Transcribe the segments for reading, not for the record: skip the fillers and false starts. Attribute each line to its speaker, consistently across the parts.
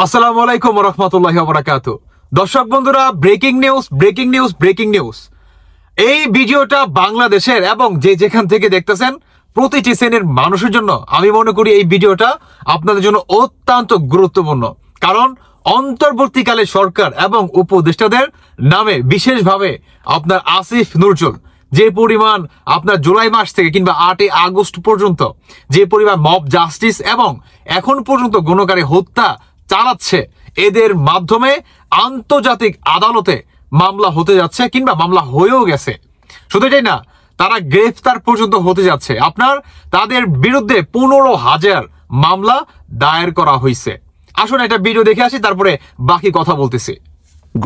Speaker 1: আসসালামু আলাইকুম রহমতুল্লাহি ওয়া বারাকাতুহু। দর্শক বন্ধুরা, ব্রেকিং নিউজ। এই ভিডিওটা বাংলাদেশের এবং যে যেখান থেকে দেখতেছেন প্রতিটি শ্রেণীর মানুষের জন্য আমি মনে করি এই ভিডিওটা আপনাদের জন্য অত্যন্ত গুরুত্বপূর্ণ। কারণ অন্তর্বর্তীকালে সরকার এবং উপদেষ্টাদের নামে বিশেষভাবে আপনার আসিফ নজরুল যে পরিমাণ আপনার জুলাই মাস থেকে কিংবা 8ই আগস্ট পর্যন্ত যে পরিমাণ মব জাস্টিস এবং এখন পর্যন্ত গণকারী হত্যা চালাচ্ছে, এদের মাধ্যমে আন্তর্জাতিক আদালতে মামলা হতে যাচ্ছে কিংবা মামলা হয়েও গেছে। শুধু এটাই না, তারা গ্রেফতার পর্যন্ত হতে যাচ্ছে। আপনার তাদের বিরুদ্ধে 15,000 মামলা দায়ের করা হয়েছে। আসুন একটা ভিডিও দেখে আসি, তারপরে বাকি কথা বলতেছি।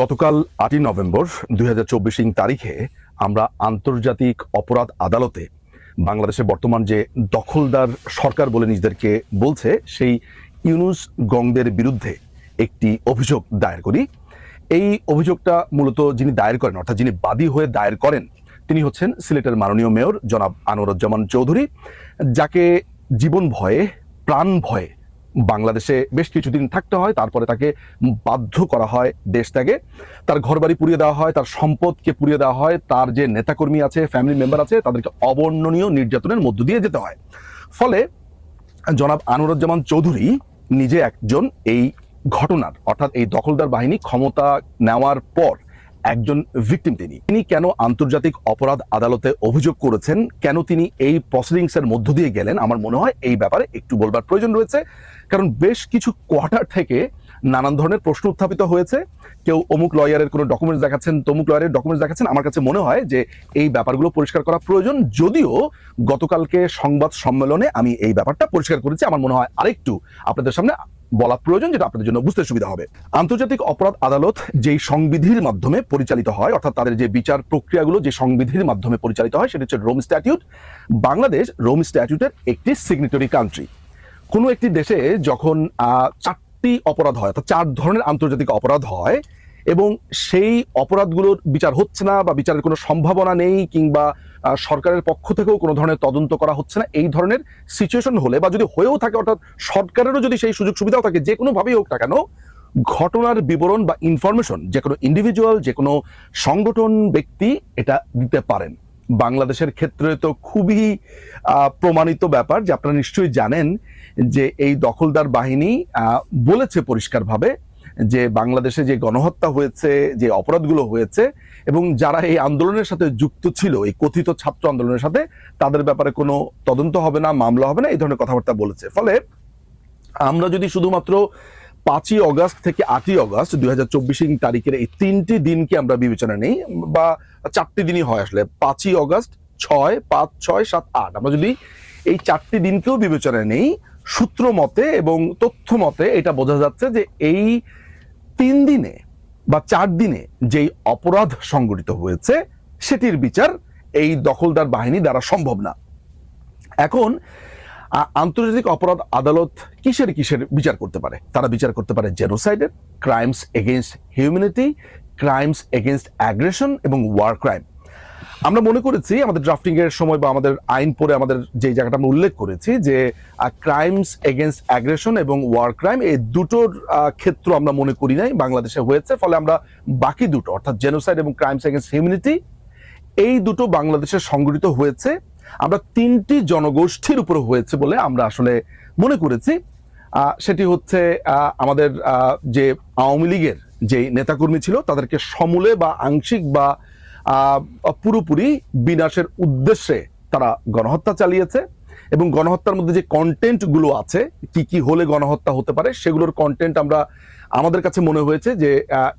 Speaker 2: গতকাল 8ই নভেম্বর 2024 তারিখে আমরা আন্তর্জাতিক অপরাধ আদালতে বাংলাদেশের বর্তমান যে দখলদার সরকার বলে নিজেদেরকে বলছে সেই ইউনুস গংদের বিরুদ্ধে একটি অভিযোগ দায়ের করি। এই অভিযোগটা মূলত যিনি দায়ের করেন, অর্থাৎ যিনি বাদী হয়ে দায়ের করেন, তিনি হচ্ছেন সিলেটের মাননীয় মেয়র জনাব আনোয়ারুজ্জামান চৌধুরী, যাকে জীবন ভয়ে প্রাণ ভয়ে বাংলাদেশে বেশ কিছুদিন থাকতে হয়। তারপরে তাকে বাধ্য করা হয় দেশ ত্যাগে, তার ঘরবাড়ি পুড়িয়ে দেওয়া হয়, তার সম্পদকে পুড়িয়ে দেওয়া হয়, তার যে নেতাকর্মী আছে, ফ্যামিলি মেম্বার আছে, তাদেরকে অবর্ণনীয় নির্যাতনের মধ্য দিয়ে যেতে হয়। ফলে জনাব আনোয়ারুজ্জামান চৌধুরী নিজে একজন এই ঘটনার, অর্থাৎ এই দখলদার বাহিনী ক্ষমতা নেওয়ার পর একজন ভিকটিম। তিনি কেন আন্তর্জাতিক অপরাধ আদালতে অভিযোগ করেছেন, কেন তিনি এই প্রসিডিংস এর মধ্য দিয়ে গেলেন, আমার মনে হয় এই ব্যাপারে একটু বলবার প্রয়োজন রয়েছে। কারণ বেশ কিছু কোয়ার্টার থেকে নানান ধরনের প্রশ্ন উত্থাপিত হয়েছে। কেউ অমুক লয়ারের কোনো ডকুমেন্টস দেখাচ্ছেন, তমুক লয়ারের ডকুমেন্টস দেখাচ্ছেন। আমার কাছে মনে হয় যে এই ব্যাপারগুলো পরিষ্কার করা প্রয়োজন, যদিও গতকালকে সংবাদ সম্মেলনে আমি এই ব্যাপারটা পরিষ্কার করেছি। আমার মনে হয় আরেকটু আপনাদের সামনে বলা প্রয়োজন, যেটা আপনাদের জন্য বুঝতে সুবিধা হবে। আন্তর্জাতিক অপরাধ আদালত যেই সংবিধির মাধ্যমে পরিচালিত হয়, অর্থাৎ তাদের যে বিচার প্রক্রিয়াগুলো যে সংবিধির মাধ্যমে পরিচালিত হয়, সেটা হচ্ছে রোম স্ট্যাটিউট। বাংলাদেশ রোম স্ট্যাটিউটের একটি সিগনেটরি কান্ট্রি। কোনো একটি দেশে যখন 4টি অপরাধ হয়, অর্থাৎ 4 ধরনের আন্তর্জাতিক অপরাধ হয়, এবং সেই অপরাধগুলোর বিচার হচ্ছে না বা বিচারের কোনো সম্ভাবনা নেই, কিংবা সরকারের পক্ষ থেকেও কোনো ধরনের তদন্ত করা হচ্ছে না, এই ধরনের সিচুয়েশন হলে, বা যদি হয়েও থাকে, অর্থাৎ সরকারেরও যদি সেই সুযোগ সুবিধাও থাকে, যে কোনোভাবেই হোক না কেন, ঘটনার বিবরণ বা ইনফরমেশন যে কোনো ইন্ডিভিজুয়াল, যে কোনো সংগঠন, ব্যক্তি এটা দিতে পারেন। বাংলাদেশের ক্ষেত্রে তো খুবই প্রমাণিত ব্যাপার যে আপনারা নিশ্চয়ই জানেন যে এই দখলদার বাহিনী বলেছে পরিষ্কারভাবে যে বাংলাদেশে যে গণহত্যা হয়েছে, যে অপরাধগুলো হয়েছে, এবং যারা এই আন্দোলনের সাথে যুক্ত ছিল, এই কথিত ছাত্র আন্দোলনের সাথে, তাদের ব্যাপারে কোনো তদন্ত হবে না, মামলা হবে না, এই ধরনের কথাবার্তা বলেছে। ফলে আমরা যদি শুধুমাত্র 5ই অগস্ট থেকে 8ই অগস্ট 2024 তারিখের এই 3টি দিনকে আমরা বিবেচনা নেই, বা 4টি দিনই হয় আসলে, 5ই অগস্ট, 6, 5, 6, 7, 8, আমরা যদি এই 4টি দিনকেও বিবেচনা নেই, সূত্র মতে এবং তথ্য মতে এটা বোঝা যাচ্ছে যে এই 3 দিনে বা 4 দিনে যেই অপরাধ সংঘটিত হয়েছে সেটির বিচার এই দখলদার বাহিনী দ্বারা সম্ভব না। এখন আন্তর্জাতিক অপরাধ আদালত কিসের বিচার করতে পারে? তারা বিচার করতে পারে জেনোসাইডের, crimes against humanity, crimes against aggression এবং ওয়ার ক্রাইম। আমরা মনে করেছি আমাদের ড্রাফটিং এর সময় বা আমাদের আইন পড়ে আমাদের যে জায়গাটা আমরা উল্লেখ করেছি যে ক্রাইমস এগেইনস্ট অ্যাগ্রেশন এবং ওয়ার ক্রাইম, এই দুটোর ক্ষেত্র আমরা মনে করি নাই বাংলাদেশে হয়েছে। ফলে আমরা বাকি দুটো, অর্থাৎ জেনোসাইড এবং ক্রাইমস এগেইনস্ট হিউম্যানিটি, এই দুটো বাংলাদেশে সংঘটিত হয়েছে। আমরা 3টি জনগোষ্ঠীর উপর হয়েছে বলে আমরা আসলে মনে করেছি। সেটি হচ্ছে আমাদের যে আওয়ামী লীগের যে নেতাকর্মী ছিল, তাদেরকে সমূলে বা আংশিক বা পুরোপুরি বিনাশের উদ্দেশ্যে তারা গণহত্যা চালিয়েছে, এবং গণহত্যার মধ্যে যে কন্টেন্ট গুলো আছে, কি কি হলে গণহত্যা হতে পারে, সেগুলোর কন্টেন্ট আমাদের কাছে মনে হয়েছে যে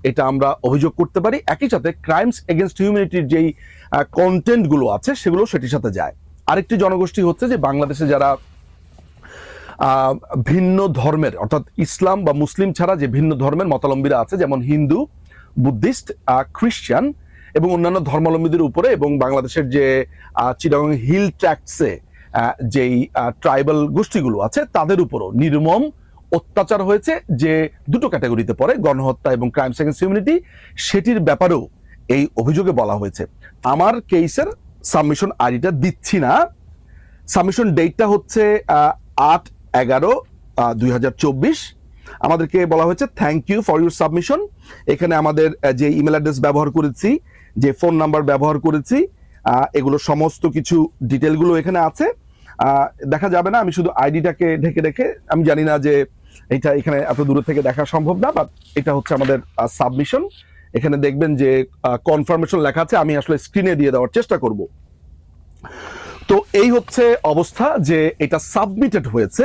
Speaker 2: এটা আমরা অভিযোগ করতে পারি। একই সাথে ক্রাইমস এগেইনস্ট হিউম্যানিটির যেই কন্টেন্ট গুলো আছে সেগুলো সেটির সাথে যায়। আরেকটি জনগোষ্ঠী হচ্ছে যে বাংলাদেশে যারা ভিন্ন ধর্মের, অর্থাৎ ইসলাম বা মুসলিম ছাড়া যে ভিন্ন ধর্মের মতাবলম্বীরা আছে, যেমন হিন্দু, বুদ্ধিস্ট, খ্রিস্টান এবং অন্যান্য ধর্মাবলম্বীদের উপরে, এবং বাংলাদেশের যে চিটাগং হিল ট্র্যাক্টসে যেই ট্রাইবাল গোষ্ঠীগুলো আছে তাদের উপরও নির্মম অত্যাচার হয়েছে, যে দুটো ক্যাটাগরিতে পড়ে, গণহত্যা এবং ক্রাইমস এগেইনস্ট হিউম্যানিটি, সেটির ব্যাপারেও এই অভিযোগে বলা হয়েছে। আমার কেসের সাবমিশন আইডিটা দিচ্ছি না, সাবমিশন ডেটটা হচ্ছে 8/11/2024। আমাদেরকে বলা হয়েছে thank you for your submission. এখানে আমাদের যে ইমেল অ্যাড্রেস ব্যবহার করেছি, যে ফোন নাম্বার ব্যবহার করেছি, এগুলো সমস্ত কিছু ডিটেলগুলো এখানে আছে। দেখা যাবে না, আমি শুধু আইডিটাকে ঢেকে রেখে, আমি জানি না যে এটা এখানে এত দূর থেকে দেখা সম্ভব না, বাট এটা হচ্ছে আমাদের সাবমিশন। এখানে দেখবেন যে কনফার্মেশন লেখা আছে, আমি আসলে স্ক্রিনে দিয়ে দেওয়ার চেষ্টা করব। তো এই হচ্ছে অবস্থা যে এটা সাবমিটেড হয়েছে,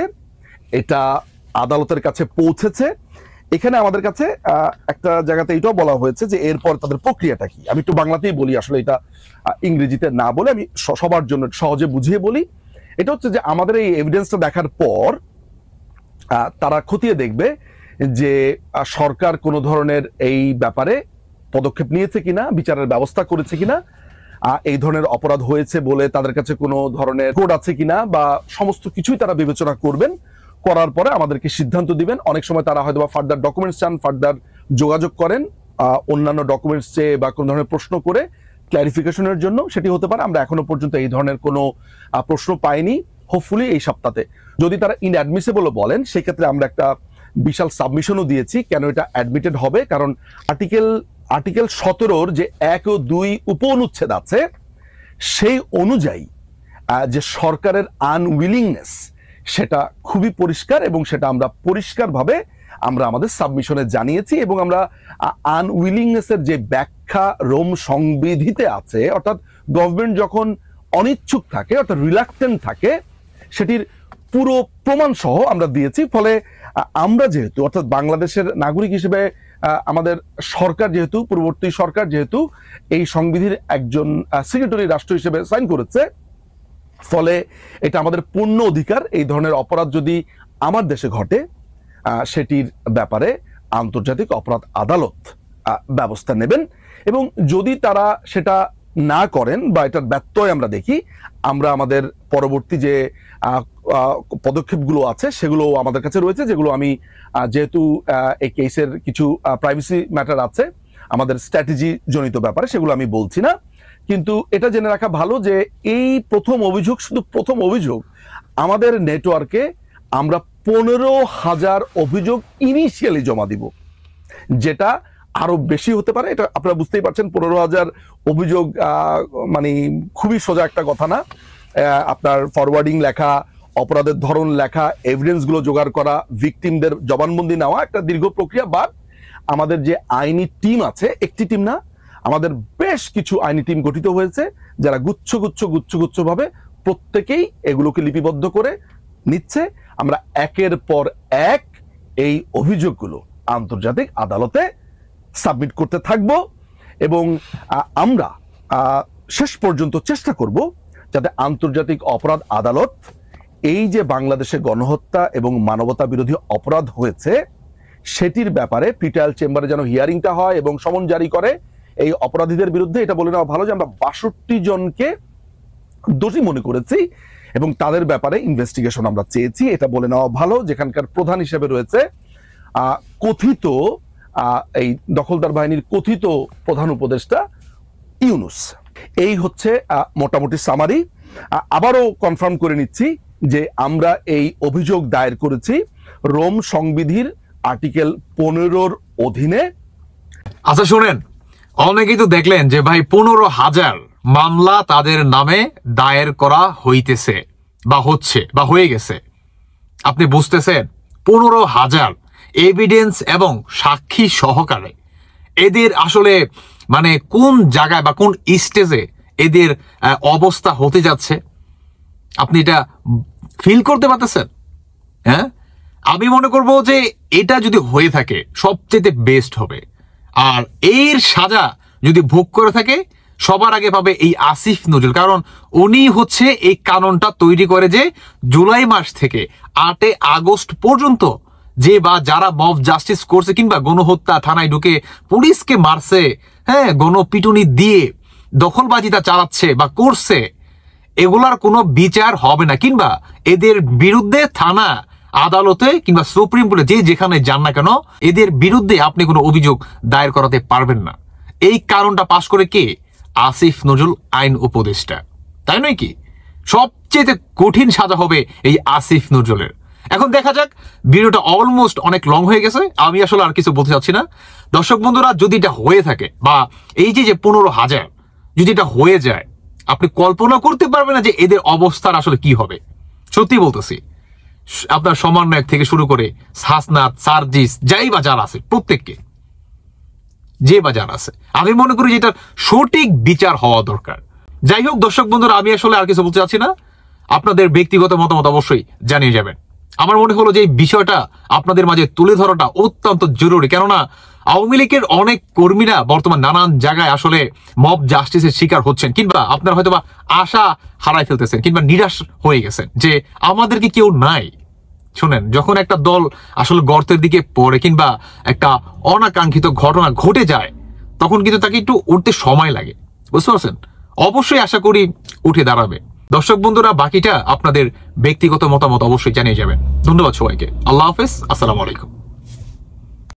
Speaker 2: এটা আদালতের কাছে পৌঁছেছে। এখানে আমাদের কাছে একটা জায়গাতে এটাও বলা হয়েছে যে এরপর তাদের প্রক্রিয়াটা কি। আমি একটু বাংলাতেই বলি, আসলে এটা ইংরেজিতে না বলে আমি সবার জন্য সহজে বুঝিয়ে বলি। এটা হচ্ছে যে আমাদের এই এভিডেন্সটা দেখার পর তারা খতিয়ে দেখবে যে সরকার কোনো ধরনের এই ব্যাপারে পদক্ষেপ নিয়েছে কিনা, বিচারের ব্যবস্থা করেছে কিনা, এই ধরনের অপরাধ হয়েছে বলে তাদের কাছে কোনো ধরনের কোড আছে কিনা, বা সমস্ত কিছুই তারা বিবেচনা করবেন। করার পরে আমাদেরকে সিদ্ধান্ত দিবেন। অনেক সময় তারা হয়তো বা ফার্দার ডকুমেন্টস চান, ফার্দার যোগাযোগ করেন অন্যান্য ডকুমেন্টস চেয়ে বা কোনো ধরনের প্রশ্ন করে ক্ল্যারিফিকেশনের জন্য, সেটি হতে পারে। আমরা এখনো পর্যন্ত এই ধরনের কোনো প্রশ্ন পাইনি। হোপফুলি এই সপ্তাহে যদি তারা ইনঅ্যাডমিসেবলও বলেন, সেক্ষেত্রে আমরা একটা বিশাল সাবমিশনও দিয়েছি। কেন এটা অ্যাডমিটেড হবে? কারণ আর্টিকেল 17-র যে 1 ও 2 উপ অনুচ্ছেদ আছে, সেই অনুযায়ী যে সরকারের আনউইলিংনেস, সেটা খুবই পরিষ্কার, এবং সেটা আমরা পরিষ্কারভাবে আমরা আমাদের সাবমিশনে জানিয়েছি। এবং আমরা আনউইলিংনেসের যে ব্যাখ্যা রোম সংবিধিতে আছে, অর্থাৎ গভর্নমেন্ট যখন অনিচ্ছুক থাকে, অর্থাৎ রিলাক্টেন্ট থাকে, সেটির পুরো প্রমাণ সহ আমরা দিয়েছি। ফলে আমরা যেহেতু, অর্থাৎ বাংলাদেশের নাগরিক হিসেবে আমাদের সরকার যেহেতু, পূর্ববর্তী সরকার যেহেতু এই সংবিধির একজন সিগনেটরি রাষ্ট্র হিসেবে সাইন করেছে, ফলে এটা আমাদের পূর্ণ অধিকার। এই ধরনের অপরাধ যদি আমার দেশে ঘটে, সেটির ব্যাপারে আন্তর্জাতিক অপরাধ আদালত ব্যবস্থা নেবেন। এবং যদি তারা সেটা না করেন বা এটার ব্যত্যয় আমরা দেখি, আমরা আমাদের পরবর্তী যে পদক্ষেপগুলো আছে সেগুলো আমাদের কাছে রয়েছে, যেগুলো আমি যেহেতু এই কেসের কিছু প্রাইভেসি ম্যাটার আছে আমাদের স্ট্র্যাটেজি জনিত ব্যাপারে, সেগুলো আমি বলছি না। কিন্তু এটা জেনে রাখা ভালো যে এই প্রথম অভিযোগ, শুধু প্রথম অভিযোগ, আমাদের নেটওয়ার্কে আমরা 15,000 অভিযোগ ইনিশিয়ালি জমা দিব, যেটা আরো বেশি হতে পারে। এটা আপনারা বুঝতেই পারছেন, 15,000 অভিযোগ মানে খুবই সোজা একটা কথা না। আপনার ফরওয়ার্ডিং লেখা, অপরাধের ধরন লেখা, এভিডেন্স গুলো জোগাড় করা, ভিকটিমদের জবানবন্দি নেওয়া, একটা দীর্ঘ প্রক্রিয়া। বা আমাদের যে আইনি টিম আছে, একটি টিম না, আমাদের বেশ কিছু আইনি টিম গঠিত হয়েছে, যারা গুচ্ছ গুচ্ছ ভাবে প্রত্যেকেই এগুলোকে লিপিবদ্ধ করে নিচ্ছে। আমরা একের পর এক এই অভিযোগগুলো আন্তর্জাতিক আদালতে সাবমিট করতে থাকব, এবং আমরা শেষ পর্যন্ত চেষ্টা করব যাতে আন্তর্জাতিক অপরাধ আদালত এই যে বাংলাদেশে গণহত্যা এবং মানবতা বিরোধী অপরাধ হয়েছে, সেটির ব্যাপারে প্রিট্রায়াল চেম্বারে যেন হিয়ারিংটা হয় এবং সমন জারি করে এই অপরাধীদের বিরুদ্ধে। এটা বলে নেওয়া ভালো যে আমরা 62 জনকে দোষী মনে করেছি এবং তাদের ব্যাপারে ইনভেস্টিগেশন আমরা চেয়েছি। এটা বলে নেওয়া ভালো, যেখানকার প্রধান হিসেবে রয়েছে কথিত এই দখলদার বাহিনীর কথিত প্রধান উপদেষ্টা ইউনুস। এই হচ্ছে মোটামুটি সামারি। আবারও কনফার্ম করে নিচ্ছি যে আমরা এই অভিযোগ দায়ের করেছি রোম সংবিধির আর্টিকেল 15-র অধীনে।
Speaker 1: আচ্ছা শুনেন, অনেকেই তো দেখলেন যে ভাই 15,000 মামলা তাদের নামে দায়ের করা হইতেছে বা হচ্ছে বা হয়ে গেছে। আপনি বুঝতেছেন, 15,000 এভিডেন্স এবং সাক্ষী সহকারে এদের আসলে মানে কোন জায়গায় বা কোন স্টেজে এদের অবস্থা হতে যাচ্ছে, আপনি এটা ফিল করতে পারতেছেন? হ্যাঁ, আমি মনে করবো যে এটা যদি হয়ে থাকে সবচেয়ে বেস্ট হবে। আর এর সাজা যদি ভোগ করে থাকে, সবার আগে পাবে এই আসিফ নজরুল। কারণ উনি হচ্ছে এই কানুনটা তৈরি করে যে জুলাই মাস থেকে 8 আগস্ট পর্যন্ত যে বা যারা মব জাস্টিস করছে কিংবা গণহত্যা, থানায় ঢুকে পুলিশকে মারছে, হ্যাঁ, গণপিটুনি দিয়ে দখলবাজিটা চালাচ্ছে বা করছে, এগুলার কোনো বিচার হবে না, কিংবা এদের বিরুদ্ধে থানা, আদালতে কিংবা সুপ্রিম কোর্টে যে যেখানে যান না কেন, এদের বিরুদ্ধে আপনি কোনো অভিযোগ দায়ের করাতে পারবেন না। এই কারণটা পাশ করে কে? আসিফ নজরুল আইন উপদেষ্টা, তাই নয় কি? সবচেয়ে কঠিন সাজা হবে এই আসিফ নজরুলের। এখন দেখা যাক, ভিডিওটা অলমোস্ট অনেক লং হয়ে গেছে, আমি আসলে আর কিছু বলতে চাচ্ছি না। দর্শক বন্ধুরা, যদি এটা হয়ে থাকে বা এই যে 15,000 যদি এটা হয়ে যায়, আপনি কল্পনা করতে পারবেন না যে এদের অবস্থার আসলে কি হবে। সত্যি বলতেছি, আপনার সমন্বয়ক থেকে শুরু করে হাসনাত, সার্জিস, যাই বা যারা আছে প্রত্যেককে, যে বা যারা আছে, আমি মনে করি যে এটার সঠিক বিচার হওয়া দরকার। যাই হোক দর্শক বন্ধুরা, আমি আসলে আর কিছু বলতে চাচ্ছি না। আপনাদের ব্যক্তিগত মতামত অবশ্যই জানিয়ে যাবেন। আমার মনে হলো যে এই বিষয়টা আপনাদের মাঝে তুলে ধরাটা অত্যন্ত জরুরি, কেননা আওয়ামী লীগের অনেক কর্মীরা বর্তমান নানান জায়গায় আসলে মব জাস্টিসের শিকার হচ্ছেন, কিংবা আপনারা হয়তোবা আশা হারাই ফেলতেছেন, কিংবা নিরাশ হয়ে গেছেন যে আমাদেরকে কেউ নাই। শুনেন, যখন একটা দল আসলে গর্তের দিকে পড়ে কিংবা একটা অনাকাঙ্ক্ষিত ঘটনা ঘটে যায়, তখন কিন্তু তাকে একটু উঠতে সময় লাগে, বুঝতে পারছেন? অবশ্যই আশা করি উঠে দাঁড়াবে। দর্শক বন্ধুরা, বাকিটা আপনাদের ব্যক্তিগত মতামত অবশ্যই জানিয়ে যাবেন। ধন্যবাদ সবাইকে। আল্লাহ হাফেজ, আসসালামু আলাইকুম।